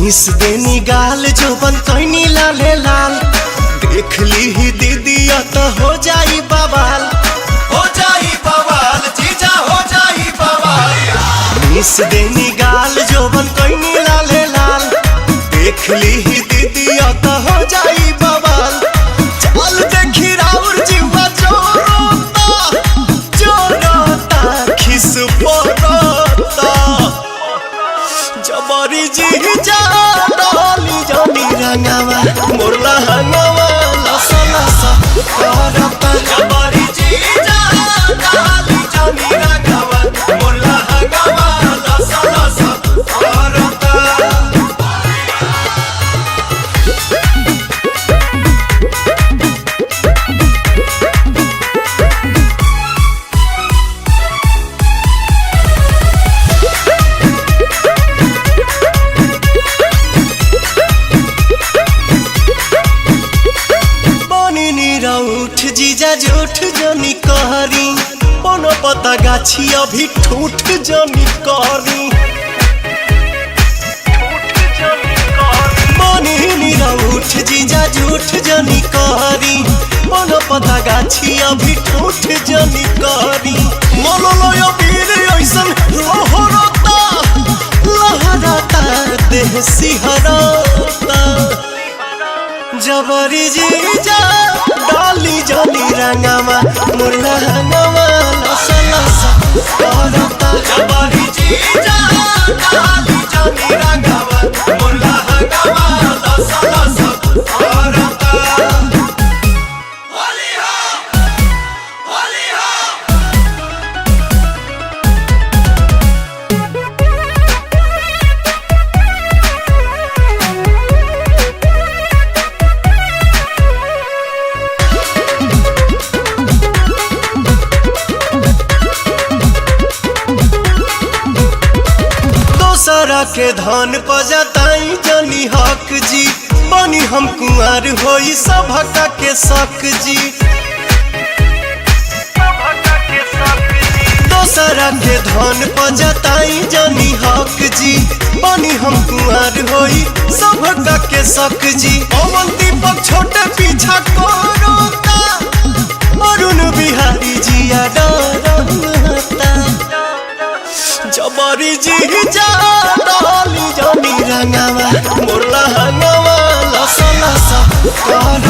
Miss देनी गाल जोबन कैनी लाले लाल देख ली ही दीदिया तो हो जाई बवाल जीजा हो जाई बवाल। मिस देनी गाल जोबन कैनी लाले लाल देख ली ही दीदिया तो हो जाई बवाल। चल देखी राउर जीवा जोरोता खिस पड़ता जबरी जीजा डाली जनी रंगावा मोरला हंगावा लसा लसा करता जबरी जीजा डाली जनी रंगावा मोरला हंगावा लसा लसा करता। उठ जीजा झूठ जनी कहरी कोनो पता गाछी अभी ठूठ जनी कहरी उठ जीजा झूठ जनी कहरी कोनो पता गाछी अभी ठूठ जनी कहरी मोललोय वीर ऐसन लहरता लहरता देह सिहरता जबरी जीजा डाली जनी रंगावा मोरला हंगावा लसा लसा करता जबरी जीजा डाली जनी रंगावा मोरला हंगावा लसा लसा करता। होली हो होली हो दोसरा के धन पजताई जनी हक जी बनी हम कुंवर होई सभका के शक जी। दोसरा के धन पजताई जनी हक जी बनी हम कुंवर होई सभका के शक जी। पवन दीपक छोटे पीछा कोरोता अरुण बिहारी जिया डरता जबरी जीजा डाली जनी रंगावा मोरला हंगावा लसा लसा कर